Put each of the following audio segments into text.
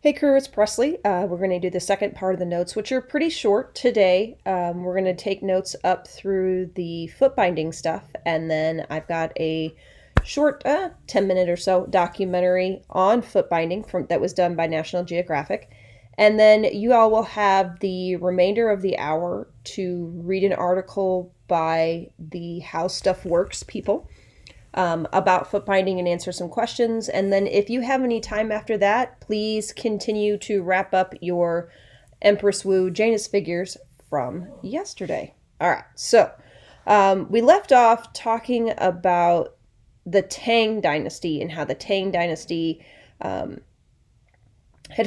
Hey crew, it's Presley. We're going to do the second part of the notes, which are pretty short today. We're going to take notes up through the foot binding stuff, and then I've got a short 10-minute or so documentary on foot binding that was done by National Geographic. And then you all will have the remainder of the hour to read an article by the How Stuff Works people about foot binding and answer some questions. And then if you have any time after that, please continue to wrap up your Empress Wu Janus figures from yesterday. All right, so we left off talking about the Tang Dynasty and how the Tang Dynasty had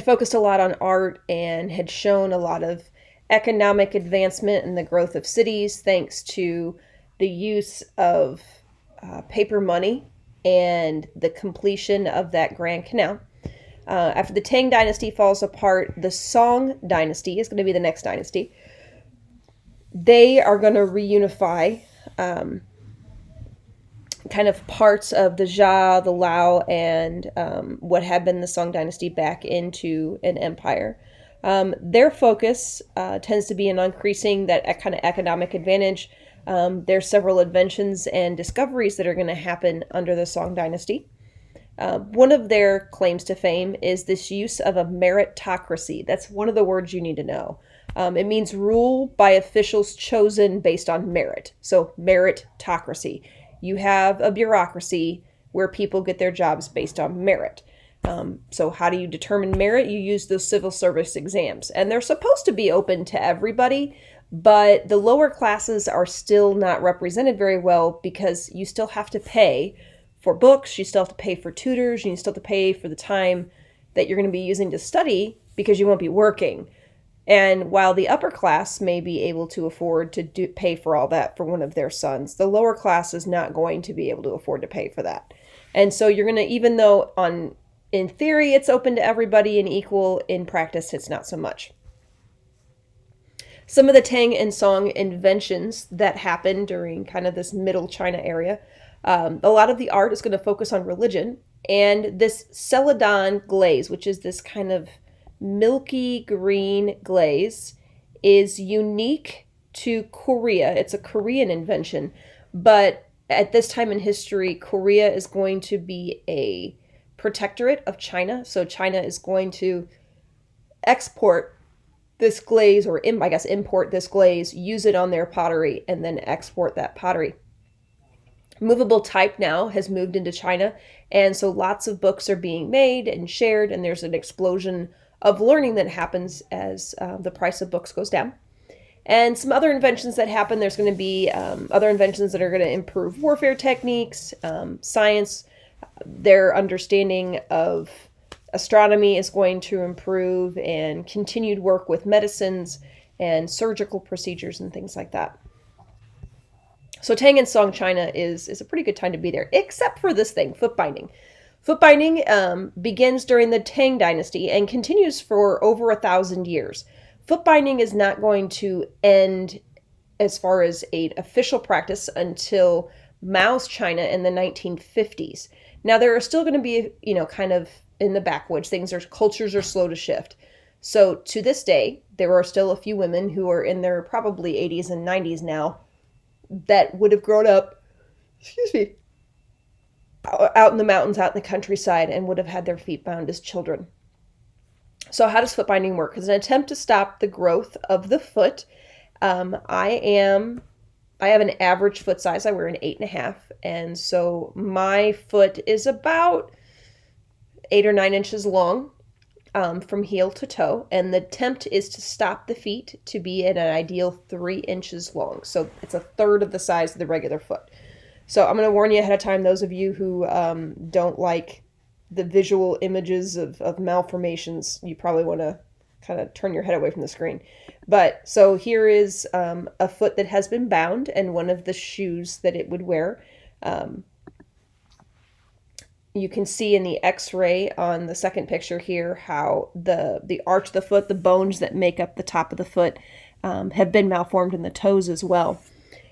focused a lot on art and had shown a lot of economic advancement and the growth of cities thanks to the use of paper money and the completion of that Grand Canal. After the Tang Dynasty falls apart, the Song Dynasty is going to be the next dynasty. They are going to reunify kind of parts of the Jia, the Lao, and what had been the Song Dynasty back into an empire. Their focus tends to be on increasing that kind of economic advantage. There's several inventions and discoveries that are going to happen under the Song Dynasty. One of their claims to fame is this use of a meritocracy. That's one of the words you need to know. It means rule by officials chosen based on merit. So meritocracy. You have a bureaucracy where people get their jobs based on merit. So how do you determine merit? You use those civil service exams. And they're supposed to be open to everybody, but the lower classes are still not represented very well because you still have to pay for books, you still have to pay for tutors, and you still have to pay for the time that you're going to be using to study because you won't be working. And while the upper class may be able to afford to pay for all that for one of their sons, the lower class is not going to be able to afford to pay for that. And so you're going to, even though in theory it's open to everybody and equal, in practice it's not so much. Some of the Tang and Song inventions that happened during kind of this middle China area, a lot of the art is going to focus on religion, and this celadon glaze, which is this kind of milky green glaze, is unique to Korea. It's a Korean invention, but at this time in history, Korea is going to be a protectorate of China, so China is going to export this glaze, or import this glaze, use it on their pottery, and then export that pottery. Movable type now has moved into China, and so lots of books are being made and shared, and there's an explosion of learning that happens as the price of books goes down. And some other inventions that happen, there's going to be other inventions that are going to improve warfare techniques, science, their understanding of astronomy is going to improve, and continued work with medicines and surgical procedures and things like that. So Tang and Song China is a pretty good time to be there, except for this thing, foot binding. Foot binding begins during the Tang Dynasty and continues for over 1,000 years. Foot binding is not going to end as far as an official practice until Mao's China in the 1950s. Now there are still going to be, kind of in the backwoods, cultures are slow to shift. So to this day, there are still a few women who are in their probably 80s and 90s now that would have grown up, out in the mountains, out in the countryside, and would have had their feet bound as children. So how does foot binding work? It's an attempt to stop the growth of the foot. I have an average foot size. I wear an 8.5, and so my foot is about 8 or 9 inches long from heel to toe, and the attempt is to stop the feet to be at an ideal 3 inches long. So it's a third of the size of the regular foot. So I'm going to warn you ahead of time, those of you who don't like the visual images of malformations, you probably want to kind of turn your head away from the screen. But so here is a foot that has been bound, and one of the shoes that it would wear. You can see in the x-ray on the second picture here how the arch of the foot, the bones that make up the top of the foot, have been malformed in the toes as well.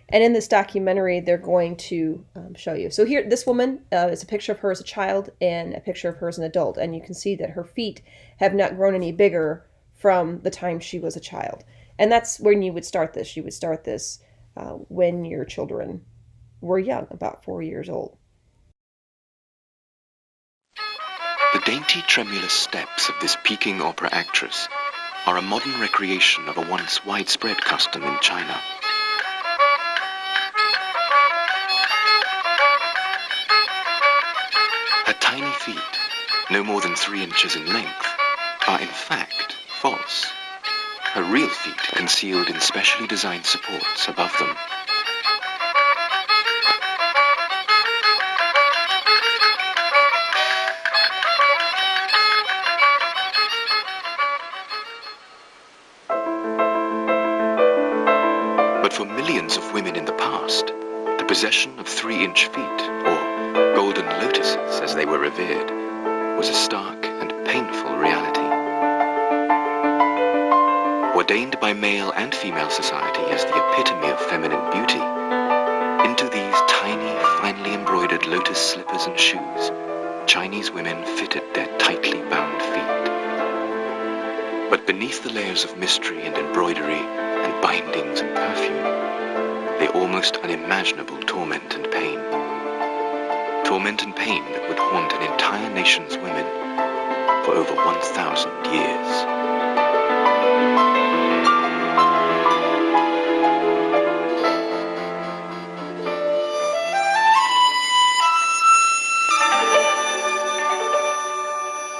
And in this documentary, they're going to show you. So here, this woman is a picture of her as a child and a picture of her as an adult. And you can see that her feet have not grown any bigger from the time she was a child. And that's when you would start this. You would start this when your children were young, about 4 years old. The dainty, tremulous steps of this Peking opera actress are a modern recreation of a once widespread custom in China. Her tiny feet, no more than 3 inches in length, are in fact false. Her real feet concealed in specially designed supports above them. But for millions of women in the past, the possession of 3-inch feet, or golden lotuses as they were revered, was a stark and painful reality. Ordained by male and female society as the epitome of feminine beauty, into these tiny, finely embroidered lotus slippers and shoes, Chinese women fitted their tightly bound feet. But beneath the layers of mystery and embroidery and bindings and perfume, lay almost unimaginable torment and pain. Torment and pain that would haunt an entire nation's women for over 1,000 years.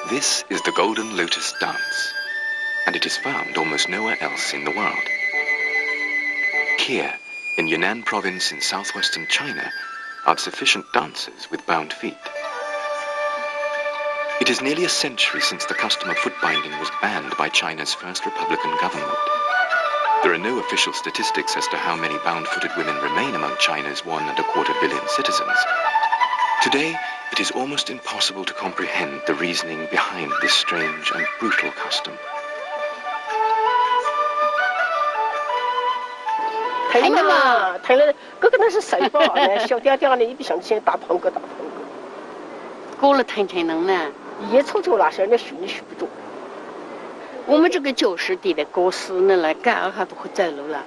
This is the Golden Lotus Dance, and it is found almost nowhere else in the world. Here, in Yunnan province in southwestern China, are sufficient dancers with bound feet. It is nearly a century since the custom of foot binding was banned by China's first Republican government. There are no official statistics as to how many bound-footed women remain among China's 1.25 billion citizens. Today, it is almost impossible to comprehend the reasoning behind this strange and brutal custom. 疼嘛，疼了，这个那是谁不好呢？小嗲嗲的，一不小心打碰个打碰个。过了疼才能呢。一抽抽那些，那许你许不住。我们这个90地的过世那来干哈都会走路了。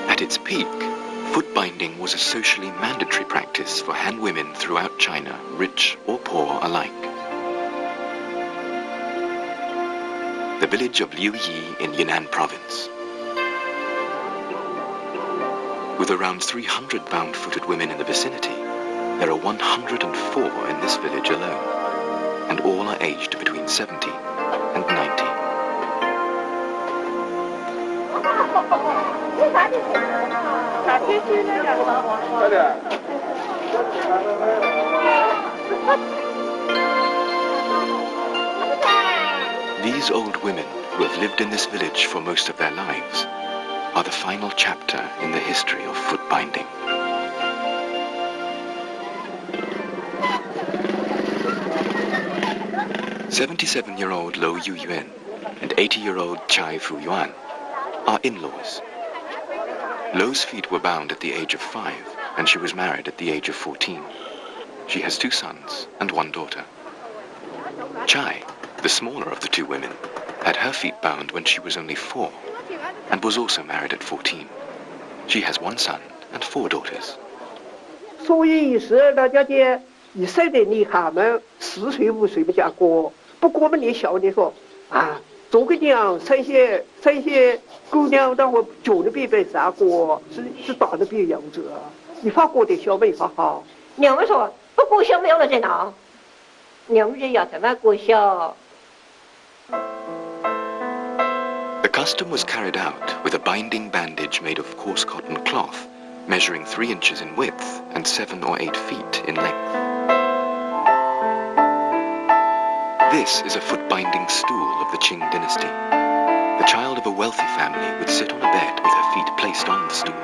At its peak, foot binding was a socially mandatory practice for Han women throughout China, rich or poor alike. The village of Liuyi in Yunnan province. With around 300 bound-footed women in the vicinity, there are 104 in this village alone, and all are aged between 70 and 90. These old women, who have lived in this village for most of their lives, are the final chapter in the history of foot binding. "77-year-old Lo Yuyuan and 80-year-old Chai Fuyuan are in-laws. Lo's feet were bound at the age of 5, and she was married at the age of 14. She has 2 sons and 1 daughter. Chai, the smaller of the 2 women, had her feet bound when she was only 4, and was also married at 14. She has 1 son and 4 daughters. 所以是大家的，你生的你他们4岁5岁不嫁过，不过我们你小的说啊，做个娘生些姑娘，然后叫的比别嫁过，是大的比样子。你发过的小妹好好。娘们说不过小没有了在哪？娘们要怎么过小？ The custom was carried out with a binding bandage made of coarse cotton cloth, measuring 3 inches in width and 7 or 8 feet in length. This is a foot-binding stool of the Qing dynasty. The child of a wealthy family would sit on a bed with her feet placed on the stool.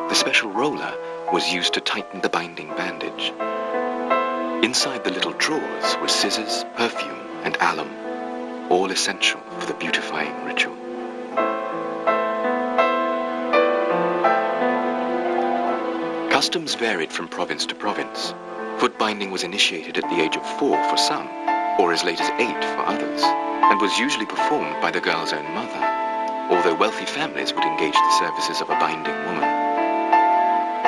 The special roller was used to tighten the binding bandage. Inside the little drawers were scissors, perfume, and alum. all essential for the beautifying ritual. Customs varied from province to province. Foot binding was initiated at the age of 4 for some, or as late as 8 for others, and was usually performed by the girl's own mother, although wealthy families would engage the services of a binding woman.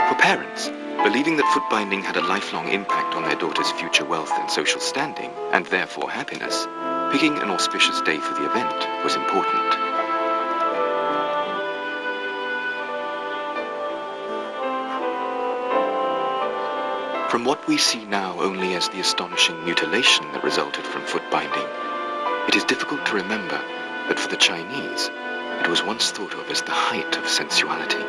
For parents, believing that foot binding had a lifelong impact on their daughter's future wealth and social standing, and therefore happiness, picking an auspicious day for the event was important. From what we see now only as the astonishing mutilation that resulted from foot binding, it is difficult to remember that for the Chinese, it was once thought of as the height of sensuality.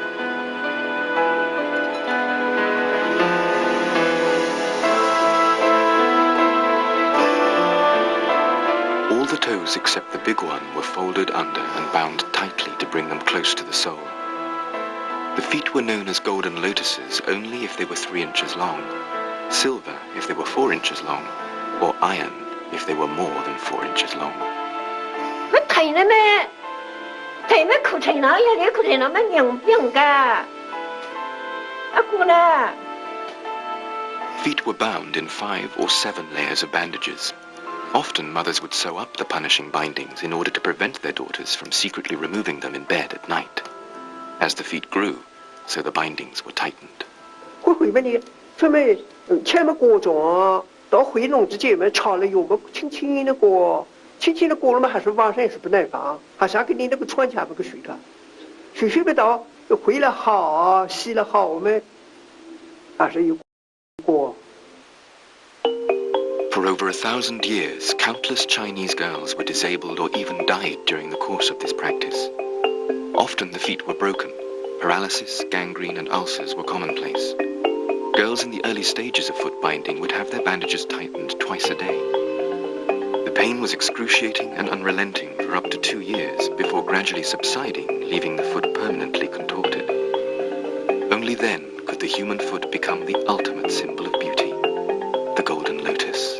All the toes except the big one were folded under and bound tightly to bring them close to the sole. The feet were known as golden lotuses only if they were 3 inches long, silver if they were 4 inches long, or iron if they were more than 4 inches long. Feet were bound in 5 or 7 layers of bandages. Often mothers would sew up the punishing bindings in order to prevent their daughters from secretly removing them in bed at night. As the feet grew, so the bindings were tightened. 前面过中到回笼之间们炒了有个轻轻的过了嘛，还是晚上也是不耐烦，还想给你那个床前那个睡着，睡不到回来好洗了好，我们还是有过。 For over 1,000 years, countless Chinese girls were disabled or even died during the course of this practice. Often the feet were broken. Paralysis, gangrene, and ulcers were commonplace. Girls in the early stages of foot binding would have their bandages tightened twice a day. The pain was excruciating and unrelenting for up to 2 years before gradually subsiding, leaving the foot permanently contorted. Only then could the human foot become the ultimate symbol of beauty, the golden lotus.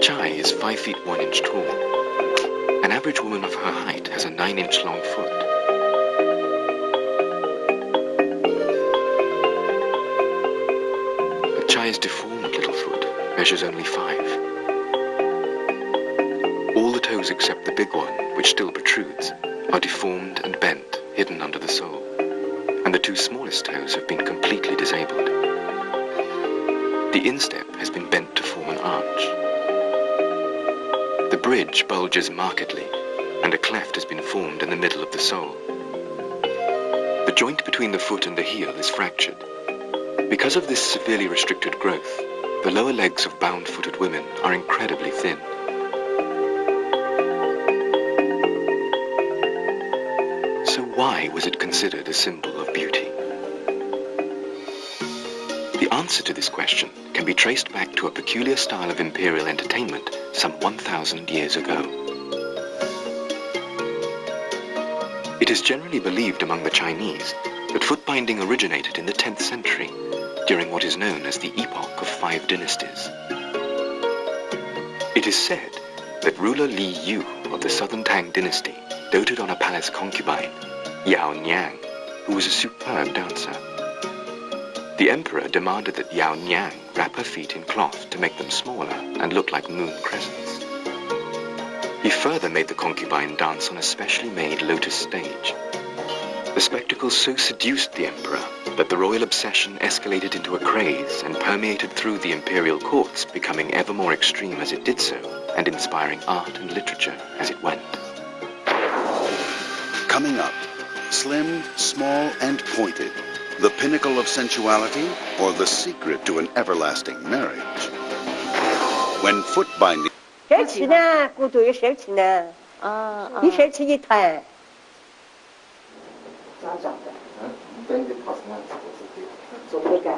Chai is 5 feet 1 inch tall. An average woman of her height has a 9-inch long foot. But Chai's deformed little foot measures only 5. All the toes except the big one, which still protrudes, are deformed and bent, hidden under the sole, and the 2 smallest toes have been completely disabled. The instep has been bent to form an arch. The bridge bulges markedly, and a cleft has been formed in the middle of the sole. The joint between the foot and the heel is fractured. Because of this severely restricted growth, the lower legs of bound-footed women are incredibly thin. So why was it considered a symbol of beauty? The answer to this question can be traced back to a peculiar style of imperial entertainment some 1,000 years ago. It is generally believed among the Chinese that foot binding originated in the 10th century, during what is known as the Epoch of 5 Dynasties. It is said that ruler Li Yu of the Southern Tang dynasty doted on a palace concubine, Yao Niang, who was a superb dancer. The emperor demanded that Yao Niang wrap her feet in cloth to make them smaller and look like moon crescents. He further made the concubine dance on a specially made lotus stage. The spectacle so seduced the emperor that the royal obsession escalated into a craze and permeated through the imperial courts, becoming ever more extreme as it did so, and inspiring art and literature as it went. Coming up, slim, small, and pointed. The pinnacle of sensuality or the secret to an everlasting marriage? When foot binding... 谁吃呢？骨头有谁吃呢？你谁吃一团？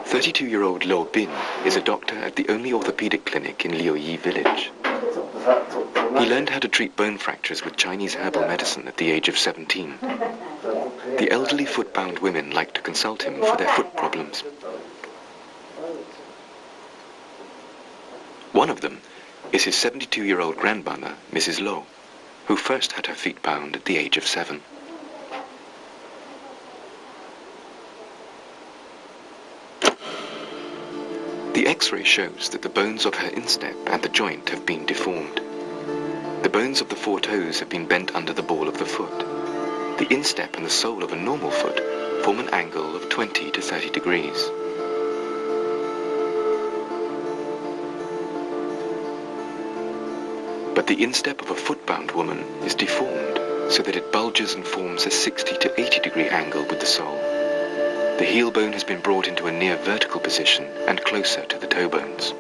32-year-old Lo Bin is a doctor at the only orthopedic clinic in Liuyi village. He learned how to treat bone fractures with Chinese herbal medicine at the age of 17. The elderly foot-bound women like to consult him for their foot problems. them is his 72-year-old grandmother, Mrs. Lo, who first had her feet bound at the age of 7. The X-ray shows that the bones of her instep and the joint have been deformed. The bones of the 4 toes have been bent under the ball of the foot. The instep and the sole of a normal foot form an angle of 20 to 30 degrees. But the instep of a foot-bound woman is deformed so that it bulges and forms a 60 to 80 degree angle with the sole. The heel bone has been brought into a near vertical position and closer to the toe bones.